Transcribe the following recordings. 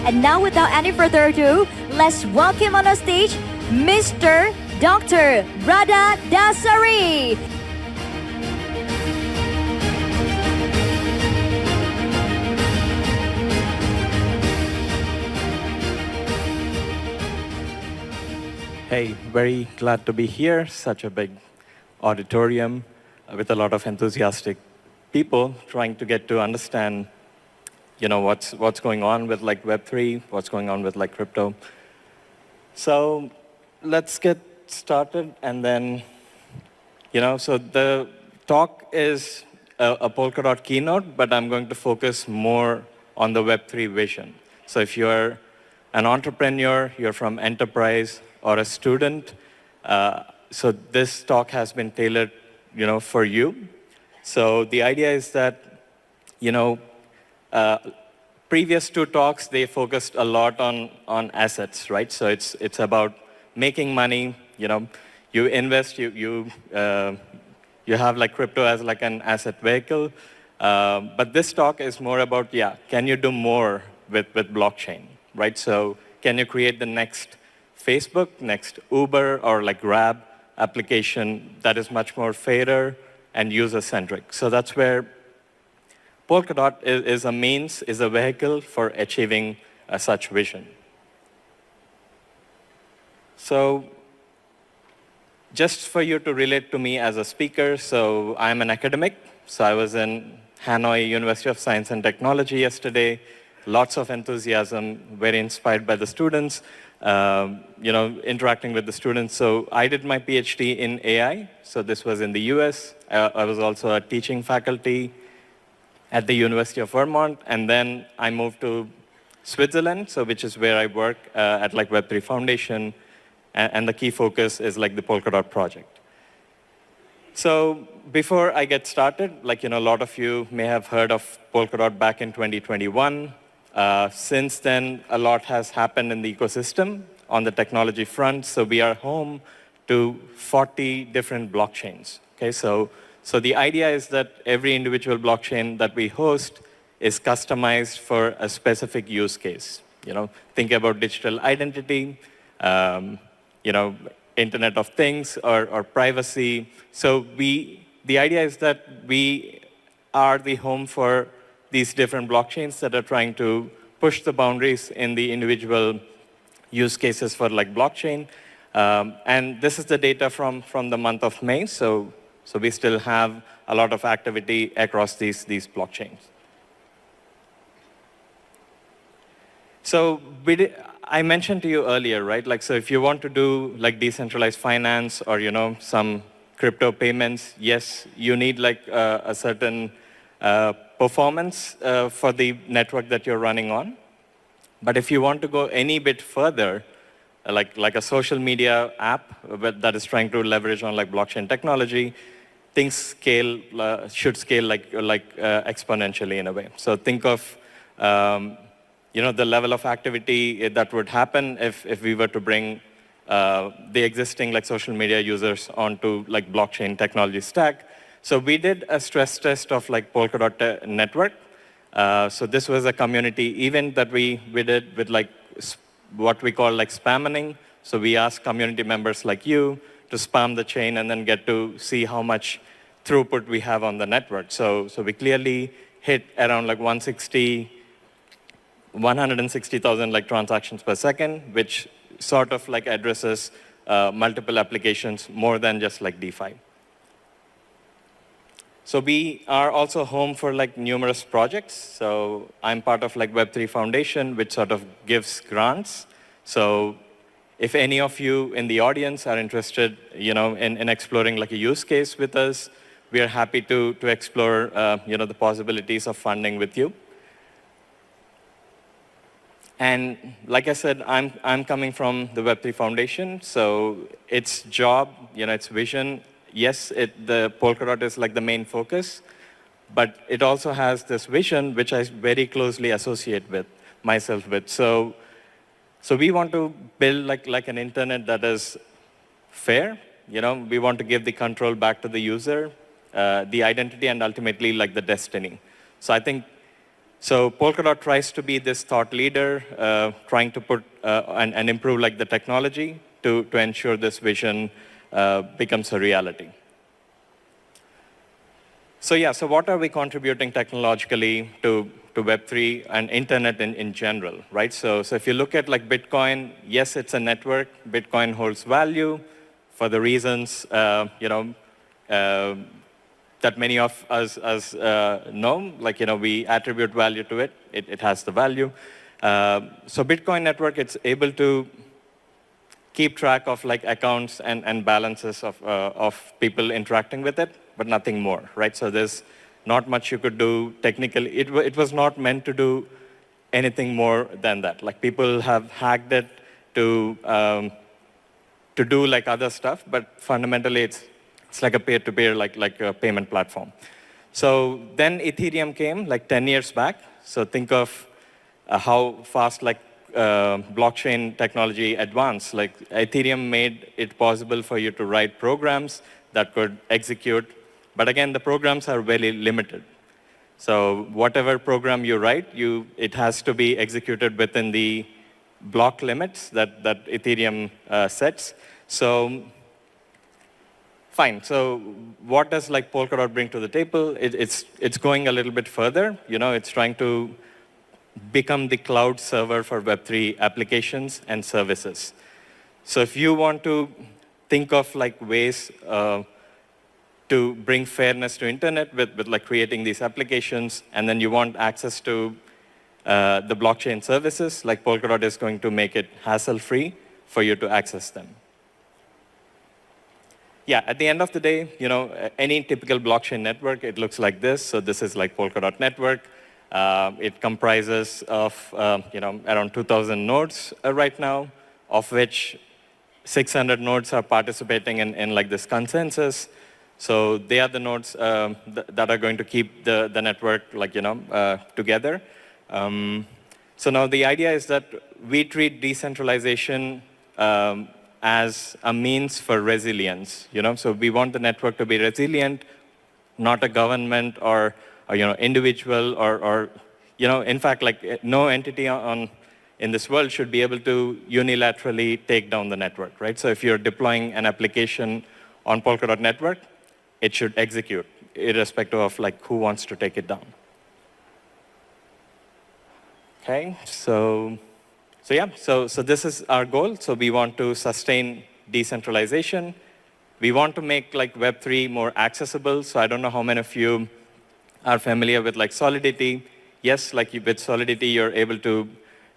And now without any further ado, let's welcome on our stage Mr. Dr. Radha Dasari. Hey, very glad to be here. Such a big auditorium with a lot of enthusiastic people trying to get to understand, what's going on with like Web3, what's going on with like crypto. So let's get started, and then, so the talk is a Polkadot keynote, but I'm going to focus more on the Web3 vision. So if you're an entrepreneur, you're from enterprise, or a student, so this talk has been tailored, for you. So the idea is that, previous two talks, they focused a lot on assets, right? So it's about making money. You invest, you have like crypto as like an asset vehicle. But this talk is more about, can you do more with blockchain, right? So can you create the next Facebook, next Uber, or like Grab application that is much more fairer and user-centric? So that's where Polkadot is a means, is a vehicle for achieving such vision. So just for you to relate to me as a speaker, so I'm an academic. So I was in Hanoi University of Science and Technology yesterday. Lots of enthusiasm, very inspired by the students. Interacting with the students. So I did my PhD in AI. So this was in the US. I was also a teaching faculty at the University of Vermont. And then I moved to Switzerland, so which is where I work at like Web3 Foundation. And the key focus is like the Polkadot project. So before I get started, a lot of you may have heard of Polkadot back in 2021. Since then, a lot has happened in the ecosystem on the technology front. So we are home to 40 different blockchains. Okay, so the idea is that every individual blockchain that we host is customized for a specific use case. Think about digital identity, Internet of Things, or privacy. So the idea is that we are the home for these different blockchains that are trying to push the boundaries in the individual use cases for like blockchain. And this is the data from the month of May. So we still have a lot of activity across these blockchains. So I mentioned to you earlier, right? So if you want to do like decentralized finance or, some crypto payments, yes, you need like a certain performance for the network that you're running on. But if you want to go any bit further, like a social media app that is trying to leverage on like blockchain technology, things should scale like exponentially in a way. So think of the level of activity that would happen if we were to bring the existing like social media users onto like blockchain technology stack. So we did a stress test of like Polkadot network. So this was a community event that we did with like what we call like spamming. So we asked community members like you to spam the chain and then get to see how much throughput we have on the network. So we clearly hit around like 160,000 like transactions per second, which sort of like addresses multiple applications more than just like DeFi. So we are also home for like numerous projects. So I'm part of like Web3 Foundation, which sort of gives grants. So if any of you in the audience are interested, in exploring like a use case with us, we are happy to explore, the possibilities of funding with you. And like I said, I'm coming from the Web3 Foundation. So its job, its vision, yes, the Polkadot is like the main focus, but it also has this vision which I very closely associate with myself with. So we want to build like an internet that is fair. We want to give the control back to the user, the identity, and ultimately like the destiny. So I think So Polkadot tries to be this thought leader, trying to put and improve like the technology to ensure this vision becomes a reality. So yeah, so what are we contributing technologically to Web3 and internet in general, right? So if you look at like Bitcoin, yes, it's a network. Bitcoin holds value for the reasons, that many of us know, like, we attribute value to it. It has the value. So Bitcoin network, it's able to keep track of like accounts and balances of people interacting with it, but nothing more, right? So there's not much you could do technically. It was not meant to do anything more than that. Like people have hacked it to do like other stuff, but fundamentally it's like a peer-to-peer, like a payment platform. So then Ethereum came like 10 years back. So think of how fast like blockchain technology advanced. Like Ethereum made it possible for you to write programs that could execute. But again, the programs are very limited. So whatever program you write, it has to be executed within the block limits that Ethereum sets. So fine. So what does like Polkadot bring to the table? It's going a little bit further. It's trying to become the cloud server for Web3 applications and services. So if you want to think of like ways to bring fairness to internet with like creating these applications, and then you want access to the blockchain services, like Polkadot is going to make it hassle-free for you to access them. Yeah, at the end of the day, any typical blockchain network, it looks like this. So this is like Polkadot network. It comprises of around 2,000 nodes right now, of which 600 nodes are participating in like this consensus. So they are the nodes that are going to keep the network like together. So now the idea is that we treat decentralization as a means for resilience. So we want the network to be resilient, not a government or individual or in fact, like no entity in this world should be able to unilaterally take down the network, right? So if you're deploying an application on Polkadot network, it should execute, irrespective of like who wants to take it down. Okay, so this is our goal. So we want to sustain decentralization. We want to make like Web3 more accessible. So I don't know how many of you are familiar with like Solidity. Yes, like with Solidity, you're able to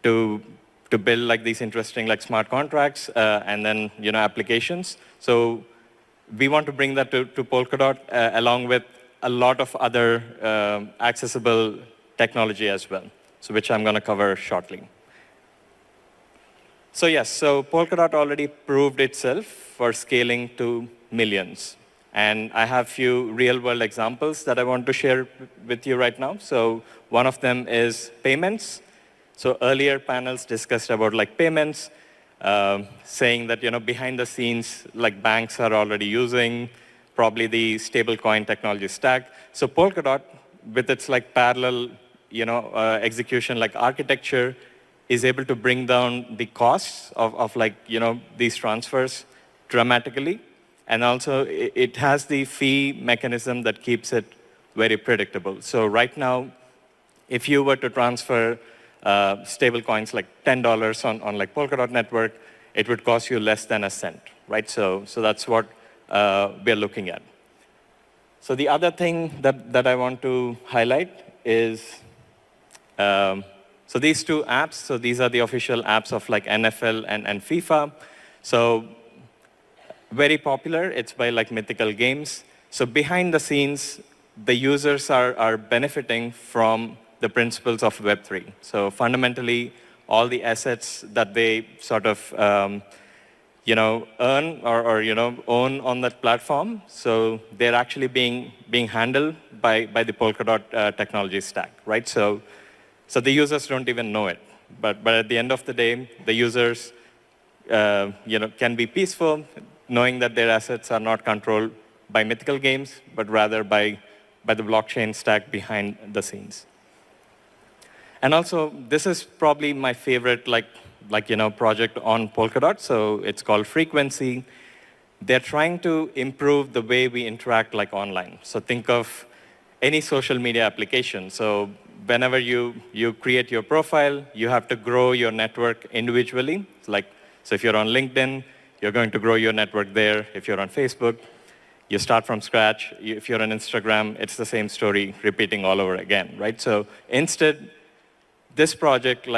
build like these interesting like smart contracts and then applications. So we want to bring that to Polkadot along with a lot of other accessible technology as well, so which I'm going to cover shortly. So yes, so Polkadot already proved itself for scaling to millions. And I have few real-world examples that I want to share with you right now. So one of them is payments. So earlier panels discussed about like payments, saying that behind the scenes, like banks are already using probably the stablecoin technology stack. So Polkadot, with its like parallel execution like architecture, is able to bring down the costs of like these transfers dramatically. And also, it has the fee mechanism that keeps it very predictable. So right now, if you were to transfer stable coins like $10 on like Polkadot network, it would cost you less than a cent, right? So that's what we're looking at. So the other thing that I want to highlight is, so these two apps, so these are the official apps of like NFL and FIFA. So very popular. It's by like Mythical Games. So behind the scenes, the users are benefiting from the principles of Web3. So fundamentally, all the assets that they sort of earn or own on that platform, so they're actually being handled by the Polkadot technology stack, right? So the users don't even know it. But at the end of the day, the users can be peaceful, knowing that their assets are not controlled by Mythical Games, but rather by the blockchain stack behind the scenes. And also, this is probably my favorite project on Polkadot. So it's called Frequency. They're trying to improve the way we interact online. So think of any social media application. So whenever you create your profile, you have to grow your network individually. So if you're on LinkedIn, you're going to grow your network there. If you're on Facebook, you start from scratch. If you're on Instagram, it's the same story repeating all over again, right? So instead, this project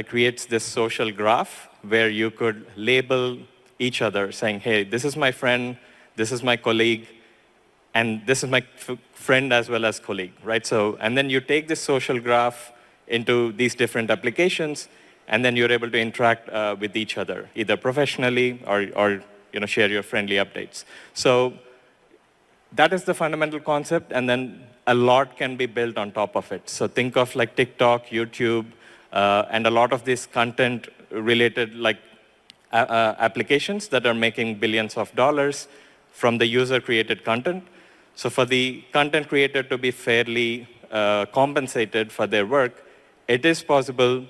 creates this social graph where you could label each other saying, hey, this is my friend, this is my colleague, and this is my friend as well as colleague, right? So, and then you take this social graph into these different applications, and then you're able to interact with each other, either professionally or share your friendly updates. So that is the fundamental concept, and then a lot can be built on top of it. So think of TikTok, YouTube, and a lot of these content-related applications that are making billions of dollars from the user-created content. So for the content creator to be fairly compensated for their work, it is possible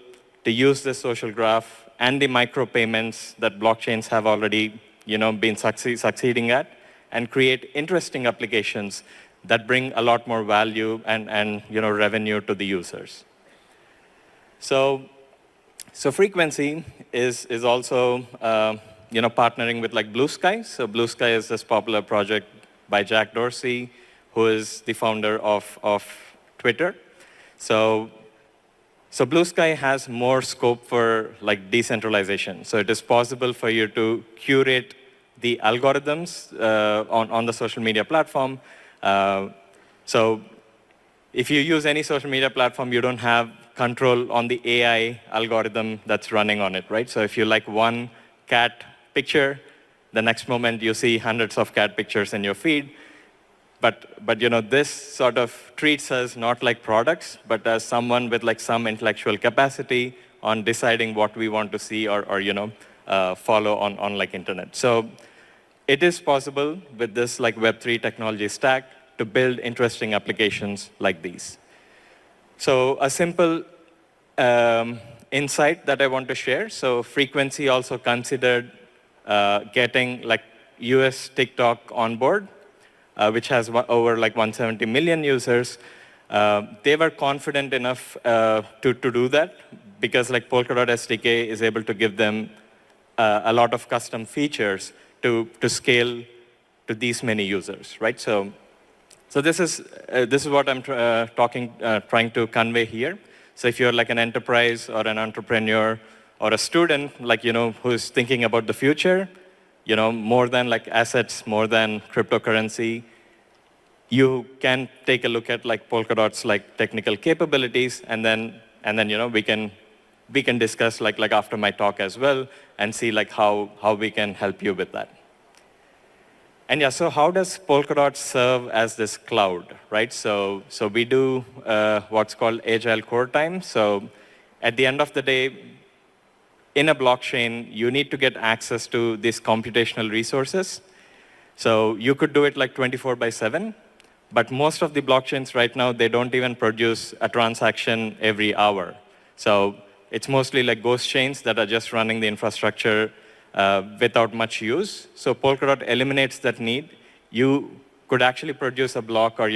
to use the social graph and the micropayments that blockchains have already been succeeding at, and create interesting applications that bring a lot more value and revenue to the users. So Frequency is also partnering with Blue Sky. So Blue Sky is this popular project by Jack Dorsey, who is the founder of Twitter. So Blue Sky has more scope for decentralization. So it is possible for you to curate the algorithms on the social media platform. So if you use any social media platform, you don't have control on the AI algorithm that's running on it, right? So if you like one cat picture, the next moment you see hundreds of cat pictures in your feed. But this sort of treats us not like products, but as someone with some intellectual capacity on deciding what we want to see or follow on internet. So it is possible with this Web3 technology stack to build interesting applications like these. So a simple insight that I want to share. So Frequency also considered getting US TikTok on board, which has over 170 million users. They were confident enough to do that because Polkadot SDK is able to give them a lot of custom features to scale to these many users, right? So this is what I'm trying to convey here. So if you're an enterprise or an entrepreneur or a student, who's thinking about the future, more than assets, more than cryptocurrency, you can take a look at Polkadot's technical capabilities, and then we can discuss after my talk as well and see how we can help you with that. And yeah, so how does Polkadot serve as this cloud, right? So we do what's called agile core time. So at the end of the day, in a blockchain, you need to get access to these computational resources. So you could do it 24/7, but most of the blockchains right now, they don't even produce a transaction every hour. So it's mostly ghost chains that are just running the infrastructure without much use. So Polkadot eliminates that need. You could actually produce a block or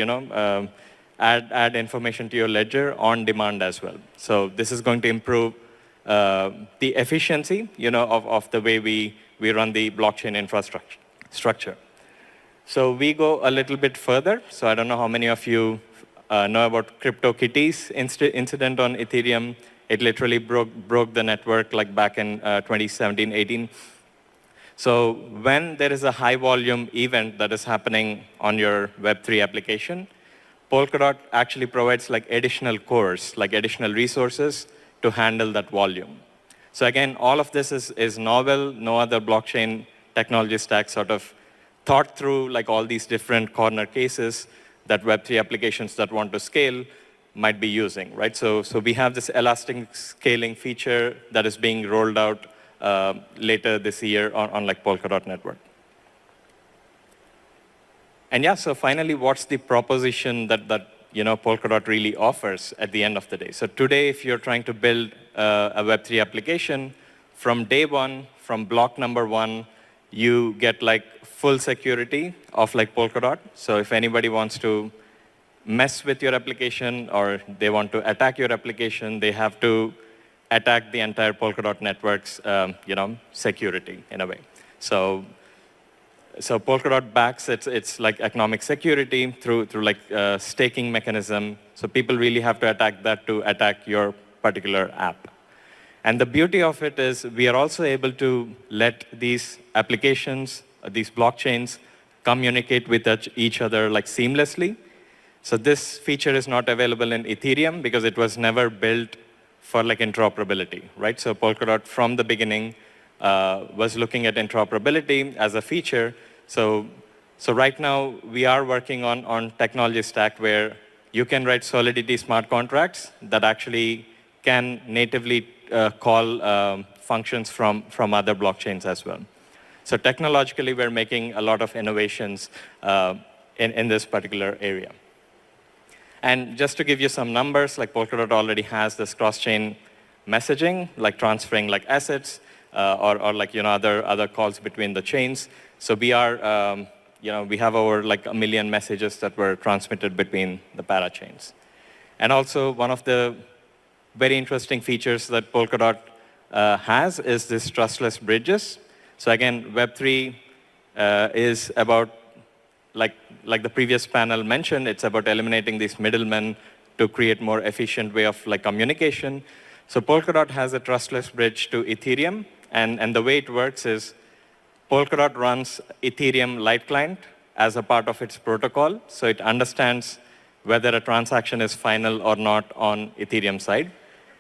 add information to your ledger on demand as well. So this is going to improve the efficiency of the way we run the blockchain infrastructure. So we go a little bit further. So I don't know how many of you know about CryptoKitties incident on Ethereum. It literally broke the network back in 2017-18. So when there is a high volume event that is happening on your Web3 application, Polkadot actually provides additional cores, additional resources to handle that volume. So again, all of this is novel. No other blockchain technology stack sort of thought through all these different corner cases that Web3 applications that want to scale might be using, right? So we have this elastic scaling feature that is being rolled out later this year on Polkadot network. And yeah, so finally, what's the proposition that Polkadot really offers at the end of the day. So today, if you're trying to build a Web3 application, from day one, from block number one, you get like full security of like Polkadot. So if anybody wants to mess with your application or they want to attack your application, they have to attack the entire Polkadot network's security in a way. So Polkadot backs its like economic security through like staking mechanism. So people really have to attack that to attack your particular app. And the beauty of it is we are also able to let these applications, these blockchains, communicate with each other like seamlessly. So this feature is not available in Ethereum because it was never built for like interoperability, right? So Polkadot from the beginning was looking at interoperability as a feature. So right now we are working on technology stack where you can write Solidity smart contracts that actually can natively call functions from other blockchains as well. So technologically, we're making a lot of innovations in this particular area. And just to give you some numbers, like Polkadot already has this cross-chain messaging, like transferring like assets or like other calls between the chains. So we are we have over like 1 million messages that were transmitted between the parachains. And also one of the very interesting features that Polkadot has is this trustless bridges. So again, Web3 is about, like the previous panel mentioned, it's about eliminating these middlemen to create more efficient way of like communication. So Polkadot has a trustless bridge to Ethereum, and the way it works is Polkadot runs Ethereum Light Client as a part of its protocol, so it understands whether a transaction is final or not on Ethereum side.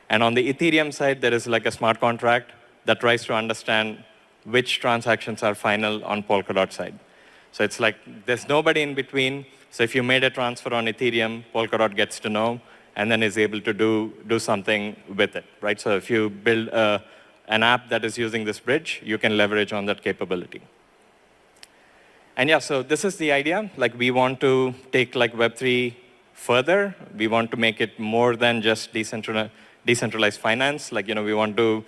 And on the Ethereum side, there is like a smart contract that tries to understand which transactions are final on Polkadot side. So it's like there's nobody in between. So if you made a transfer on Ethereum, Polkadot gets to know and then is able to do something with it, right? So if you build an app that is using this bridge, you can leverage on that capability. And yeah, so this is the idea. Like we want to take like Web3 further. We want to make it more than just decentralized finance. Like, we want to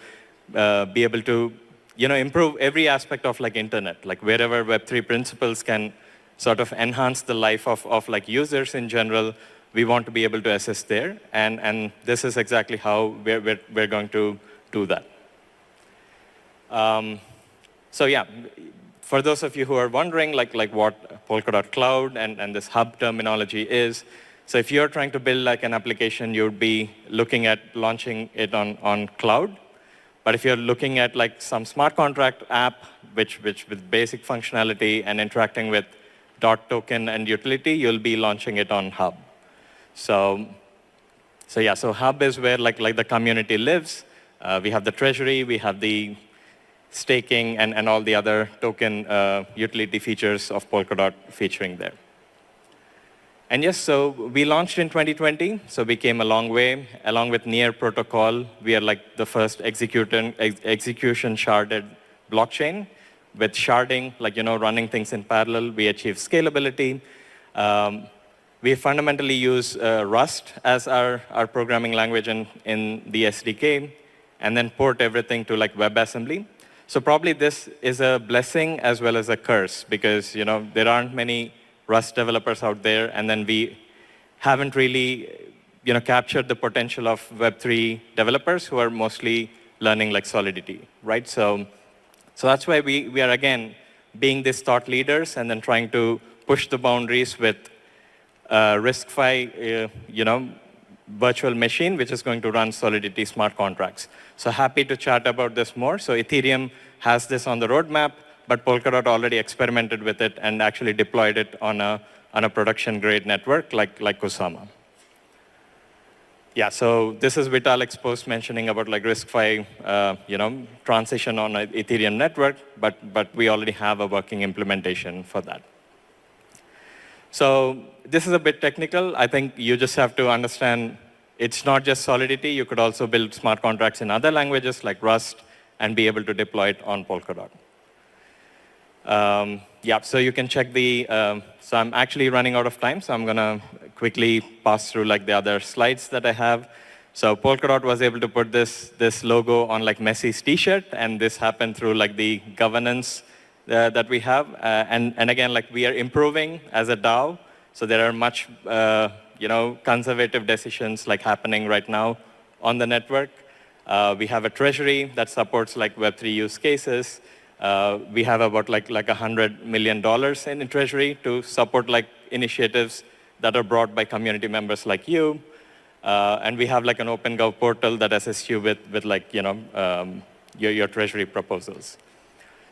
be able to, improve every aspect of like internet, like wherever Web3 principles can sort of enhance the life of like users in general, we want to be able to assist there. And this is exactly how we're going to do that. So yeah, for those of you who are wondering like what Polkadot Cloud and this hub terminology is, so if you're trying to build like an application, you'd be looking at launching it on cloud. But if you're looking at like some smart contract app, which with basic functionality and interacting with .token and utility, you'll be launching it on hub. So yeah, so hub is where like the community lives. We have the treasury, we have the staking and all the other token utility features of Polkadot featuring there. And yes, so we launched in 2020, so we came a long way. Along with Near Protocol, we are like the first execution sharded blockchain. With sharding, like, running things in parallel, we achieve scalability. We fundamentally use Rust as our programming language in the SDK, and then port everything to like WebAssembly. So probably this is a blessing as well as a curse because, there aren't many Rust developers out there, and then we haven't really, captured the potential of Web3 developers who are mostly learning like Solidity, right? So that's why we are, again, being these thought leaders and then trying to push the boundaries with RISC-V, virtual machine, which is going to run Solidity smart contracts. So happy to chat about this more. So Ethereum has this on the roadmap, but Polkadot already experimented with it and actually deployed it on a production-grade network like Kusama. Yeah, so this is Vitalik's post mentioning about like RISC-V, transition on an Ethereum network, but we already have a working implementation for that. So this is a bit technical. I think you just have to understand it's not just Solidity. You could also build smart contracts in other languages like Rust and be able to deploy it on Polkadot. Yeah, so you can check the, so I'm actually running out of time, so I'm gonna quickly pass through like the other slides that I have. So Polkadot was able to put this logo on like Messi's t-shirt, and this happened through like the governance that we have. And again, like we are improving as a DAO, so there are much, conservative decisions like happening right now on the network. We have a treasury that supports like Web3 use cases. We have about like $100 million in treasury to support like initiatives that are brought by community members like you. And we have like an OpenGov portal that assists you with like, your treasury proposals.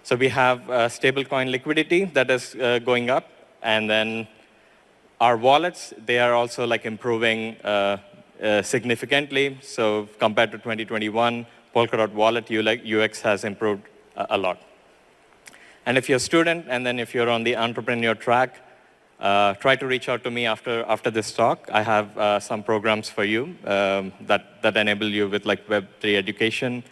So we have stablecoin liquidity that is going up, and then our wallets, they are also like improving significantly. So compared to 2021, Polkadot wallet UX has improved a lot. And if you're a student, and then if you're on the entrepreneur track, try to reach out to me after this talk. I have some programs for you that enable you with like Web3 education.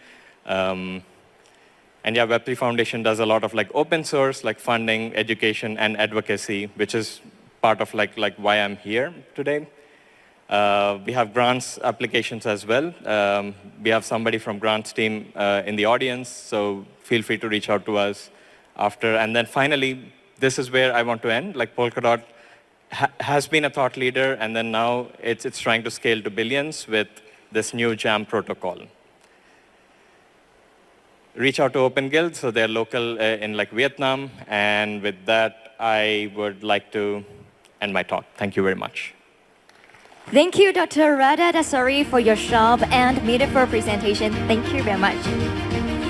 And yeah, Web3 Foundation does a lot of like open source, like funding, education, and advocacy, which is part of like why I'm here today. We have grants applications as well. We have somebody from grants team in the audience, so feel free to reach out to us after. And then finally, this is where I want to end. Like Polkadot has been a thought leader, and then now it's trying to scale to billions with this new Jam protocol. Reach out to Open Guild, so they're local in like Vietnam. And with that, I would like to end my talk. Thank you very much. Thank you, Dr. Radha Dasari, for your sharp and meaningful presentation. Thank you very much.